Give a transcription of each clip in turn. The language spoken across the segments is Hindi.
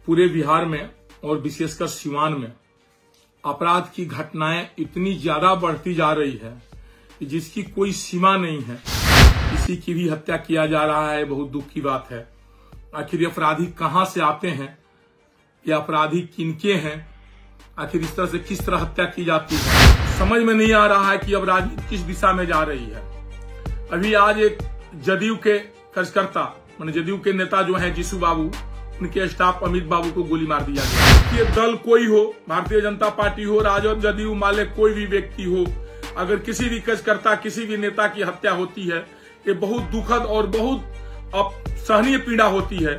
पूरे बिहार में और विशेषकर सीवान में अपराध की घटनाएं इतनी ज्यादा बढ़ती जा रही है कि जिसकी कोई सीमा नहीं है। किसी की भी हत्या किया जा रहा है, बहुत दुख की बात है। आखिर ये अपराधी कहां से आते हैं, ये अपराधी किनके हैं, आखिर इस तरह से किस तरह हत्या की जाती है, समझ में नहीं आ रहा है कि अब राजनीति किस दिशा में जा रही है। अभी आज एक जदयू के कार्यकर्ता माने जदयू के नेता जो हैं जीसू बाबू, उनके स्टाफ अमित बाबू को गोली मार दिया गया। ये दल कोई हो, भारतीय जनता पार्टी हो, राजद, जदयू, माले कोई भी व्यक्ति हो, अगर किसी भी कार्यकर्ता किसी भी नेता की हत्या होती है, ये बहुत दुखद और बहुत असहनीय पीड़ा होती है।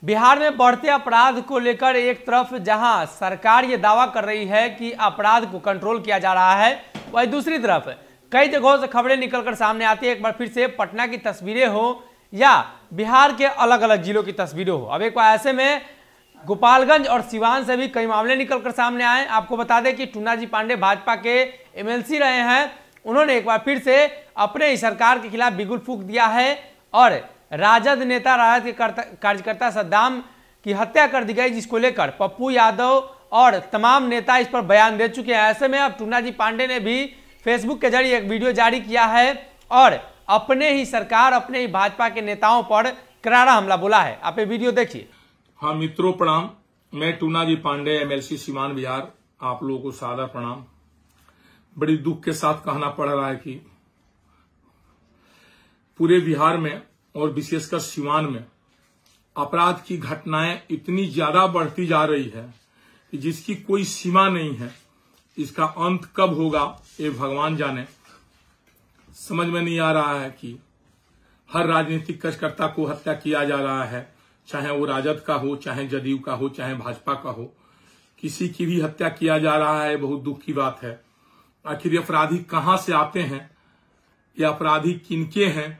बिहार में बढ़ते अपराध को लेकर एक तरफ जहां सरकार ये दावा कर रही है कि अपराध को कंट्रोल किया जा रहा है, वहीं दूसरी तरफ कई जगहों से खबरें निकलकर सामने आती है। एक बार फिर से पटना की तस्वीरें हो या बिहार के अलग अलग जिलों की तस्वीरें हो। अब एक बार ऐसे में गोपालगंज और सिवान से भी कई मामले निकलकर सामने आए। आपको बता दें कि टूना जी पांडे भाजपा के एमएलसी रहे हैं। उन्होंने एक बार फिर से अपने ही सरकार के खिलाफ बिगुल फूंक दिया है और राजद नेता, राजद के कार्यकर्ता सद्दाम की हत्या कर दी गई, जिसको लेकर पप्पू यादव और तमाम नेता इस पर बयान दे चुके हैं। ऐसे में अब टूना जी पांडे ने भी फेसबुक के जरिए एक वीडियो जारी किया है और अपने ही सरकार, अपने ही भाजपा के नेताओं पर करारा हमला बोला है। आप ये वीडियो देखिए। हाँ मित्रों, प्रणाम। मैं टूना जी पांडे, एमएलसी सीवान बिहार, आप लोगों को सादर प्रणाम। बड़ी दुख के साथ कहना पड़ रहा है कि पूरे बिहार में और विशेषकर सीवान में अपराध की घटनाएं इतनी ज्यादा बढ़ती जा रही है कि जिसकी कोई सीमा नहीं है। इसका अंत कब होगा ये भगवान जाने। समझ में नहीं आ रहा है कि हर राजनीतिक कार्यकर्ता को हत्या किया जा रहा है, चाहे वो राजद का हो, चाहे जदयू का हो, चाहे भाजपा का हो, किसी की भी हत्या किया जा रहा है। बहुत दुख की बात है। आखिर ये अपराधी कहां से आते हैं, ये अपराधी किनके हैं,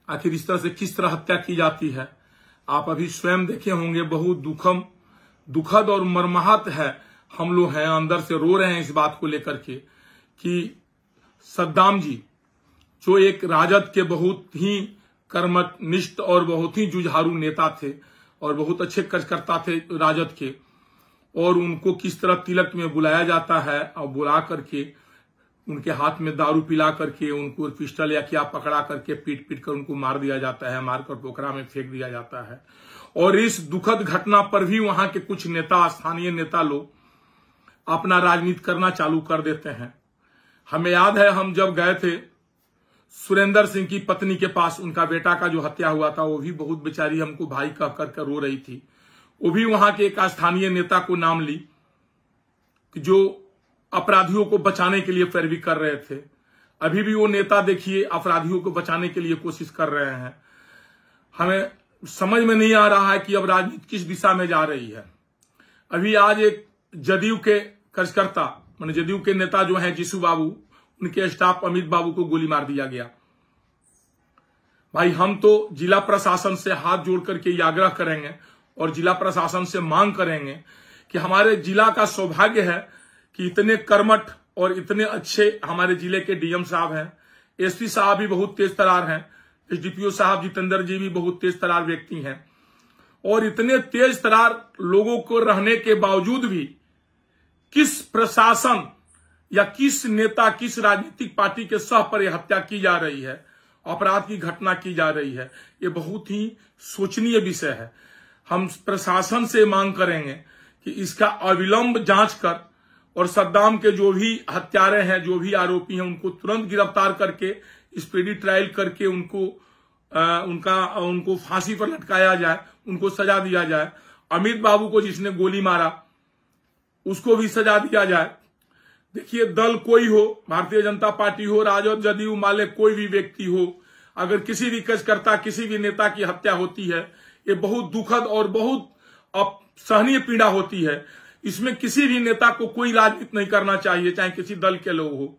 आखिर इस तरह से किस तरह हत्या की जाती है, आप अभी स्वयं देखे होंगे। बहुत दुखद और मर्माहत है। हम लोग हैं अंदर से रो रहे हैं इस बात को लेकर के कि सद्दाम जी, जो एक राजद के बहुत ही कर्मनिष्ठ और बहुत ही जुझारू नेता थे और बहुत अच्छे कार्यकर्ता थे राजद के, और उनको किस तरह तिलक में बुलाया जाता है और बुला करके उनके हाथ में दारू पिला करके उनको पिस्टल या क्या पकड़ा करके पीट कर उनको मार दिया जाता है, मारकर पोखरा में फेंक दिया जाता है। और इस दुखद घटना पर भी वहां के कुछ नेता, स्थानीय नेता लोग अपना राजनीति करना चालू कर देते हैं। हमें याद है, हम जब गए थे सुरेंद्र सिंह की पत्नी के पास, उनका बेटा का जो हत्या हुआ था, वो भी बहुत बेचारी हमको भाई कह कर रो रही थी। वो भी वहां के एक स्थानीय नेता को नाम ली जो अपराधियों को बचाने के लिए पैरवी कर रहे थे। अभी भी वो नेता देखिए अपराधियों को बचाने के लिए कोशिश कर रहे हैं। हमें समझ में नहीं आ रहा है कि अब राजनीति किस दिशा में जा रही है। अभी आज एक जदयू के कार्यकर्ता माने जदयू के नेता जो हैं जीसू बाबू, उनके स्टाफ अमित बाबू को गोली मार दिया गया। भाई, हम तो जिला प्रशासन से हाथ जोड़ करके ये आग्रह करेंगे और जिला प्रशासन से मांग करेंगे कि हमारे जिला का सौभाग्य है कि इतने कर्मठ और इतने अच्छे हमारे जिले के डीएम साहब हैं, एसपी साहब भी बहुत तेज तरार हैं, एसडीपीओ साहब जितेंद्र जी भी बहुत तेज तरार व्यक्ति हैं। और इतने तेज तरार लोगों को रहने के बावजूद भी किस प्रशासन या किस नेता, किस राजनीतिक पार्टी के सह पर यह हत्या की जा रही है, अपराध की घटना की जा रही है, ये बहुत ही सोचनीय विषय है। हम प्रशासन से मांग करेंगे कि इसका अविलंब जांच कर और सद्दाम के जो भी हत्यारे हैं, जो भी आरोपी हैं, उनको तुरंत गिरफ्तार करके स्पीडी ट्रायल करके उनको फांसी पर लटकाया जाए, उनको सजा दिया जाए। अमित बाबू को जिसने गोली मारा उसको भी सजा दिया जाए। देखिए, दल कोई हो, भारतीय जनता पार्टी हो, राजद, जदयू, माले कोई भी व्यक्ति हो, अगर किसी भी कार्यकर्ता किसी भी नेता की हत्या होती है, ये बहुत दुखद और बहुत असहनीय पीड़ा होती है। इसमें किसी भी नेता को कोई राजनीति नहीं करना चाहिए, चाहे किसी दल के लोग हो।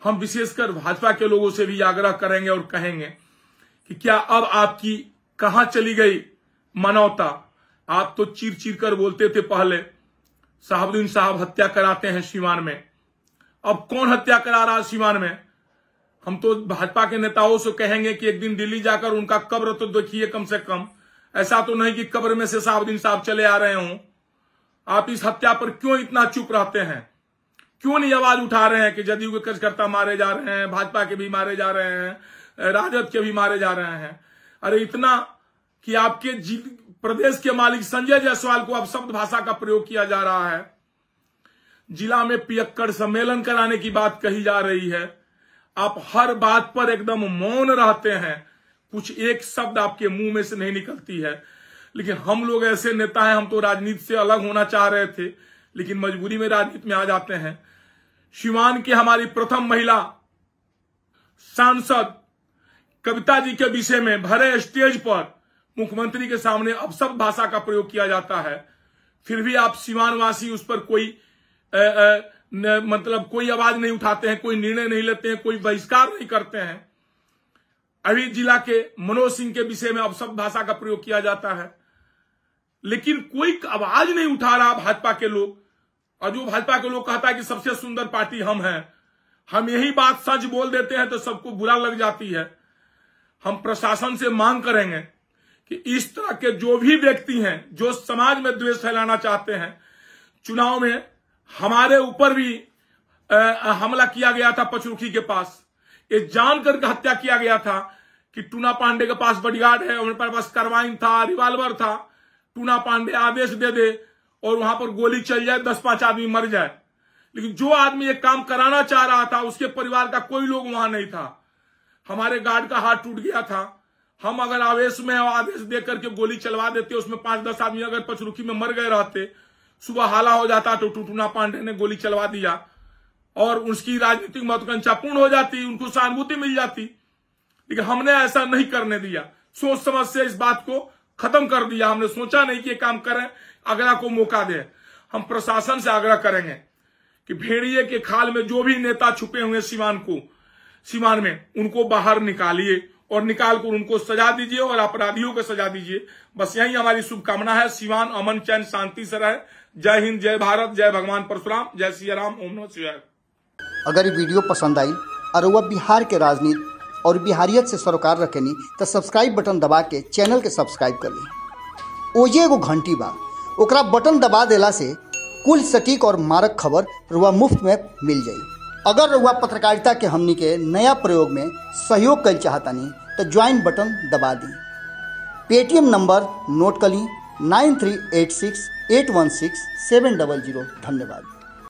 हम विशेषकर भाजपा के लोगों से भी आग्रह करेंगे और कहेंगे कि क्या अब आपकी कहां चली गई मानवता। आप तो चीर चीर कर बोलते थे पहले, साहबुद्दीन साहब हत्या कराते हैं सीवान में। अब कौन हत्या करा रहा है सीवान में? हम तो भाजपा के नेताओं से कहेंगे कि एक दिन दिल्ली जाकर उनका कब्र तो देखिए कम से कम। ऐसा तो नहीं कि कब्र में से साहबुद्दीन साहब चले आ रहे हों। आप इस हत्या पर क्यों इतना चुप रहते हैं? क्यों नहीं आवाज उठा रहे हैं कि जदयू के कार्यकर्ता मारे जा रहे हैं, भाजपा के भी मारे जा रहे हैं, राजद के भी मारे जा रहे हैं? अरे इतना कि आपके प्रदेश के मालिक संजय जायसवाल को अपशब्द भाषा का प्रयोग किया जा रहा है। जिला में पियक्कड़ सम्मेलन कराने की बात कही जा रही है। आप हर बात पर एकदम मौन रहते हैं, कुछ एक शब्द आपके मुंह में से नहीं निकलती है। लेकिन हम लोग ऐसे नेता हैं, हम तो राजनीति से अलग होना चाह रहे थे, लेकिन मजबूरी में राजनीति में आ जाते हैं। सिवान की हमारी प्रथम महिला सांसद कविता जी के विषय में भरे स्टेज पर मुख्यमंत्री के सामने अपशब्द भाषा का प्रयोग किया जाता है, फिर भी आप सिवानवासी उस पर कोई मतलब कोई आवाज नहीं उठाते हैं, कोई निर्णय नहीं लेते हैं, कोई बहिष्कार नहीं करते हैं। अभी जिला के मनोज सिंह के विषय में अपशब्द भाषा का प्रयोग किया जाता है, लेकिन कोई आवाज नहीं उठा रहा भाजपा के लोग। और जो भाजपा के लोग कहता है कि सबसे सुंदर पार्टी हम हैं, हम यही बात सच बोल देते हैं तो सबको बुरा लग जाती है। हम प्रशासन से मांग करेंगे कि इस तरह के जो भी व्यक्ति हैं जो समाज में द्वेष फैलाना चाहते हैं, चुनाव में हमारे ऊपर भी हमला किया गया था पचरुखी के पास, ये जानकर के हत्या किया गया था कि टूना पांडे के पास बॉडीगार्ड है, उनके पास कार्बाइन था, रिवाल्वर था। टूना पांडे आदेश दे दे और वहां पर गोली चल जाए, 10-5 आदमी मर जाए। लेकिन जो आदमी ये काम कराना चाह रहा था उसके परिवार का कोई लोग वहां नहीं था। हमारे गार्ड का हाथ टूट गया था। हम अगर आवेश में आदेश दे करके गोली चलवा देते, उसमें 5-10 आदमी अगर पचरुखी में मर गए रहते, सुबह हाला हो जाता तो टूना पांडे ने गोली चलवा दिया और उसकी राजनीतिक महत्वाकांक्षा पूर्ण हो जाती, उनको सहानुभूति मिल जाती। लेकिन हमने ऐसा नहीं करने दिया, सोच समझ से इस बात को खत्म कर दिया। हमने सोचा नहीं कि ये काम करें, अगला को मौका दें। हम प्रशासन से आग्रह करेंगे कि भेड़िए के खाल में जो भी नेता छुपे हुए सीमान में उनको बाहर निकालिए और निकालकर उनको सजा दीजिए और अपराधियों को सजा दीजिए। बस यही हमारी शुभकामना है। सीवान अमन चैन शांति से रहे। जय हिंद, जय भारत, जय भगवान परशुराम, जय सिया राम, ओम नमः शिवाय। अगर ये वीडियो पसंद आई और वह बिहार के राजनीति और बिहारियत से सरोकार रखेनी तो सब्सक्राइब बटन दबा के चैनल के सब्सक्राइब कर ली। ओजे एगो घंटी बा, ओकरा बटन दबा देला से कुल सटीक और मारक खबर रुआ मुफ्त में मिल जाई। अगर रुआ पत्रकारिता के हमनी के नया प्रयोग में सहयोग कर चाहतानी तो ज्वाइन बटन दबा दी। पेटीएम नंबर नोट कर ली 9386816700। धन्यवाद।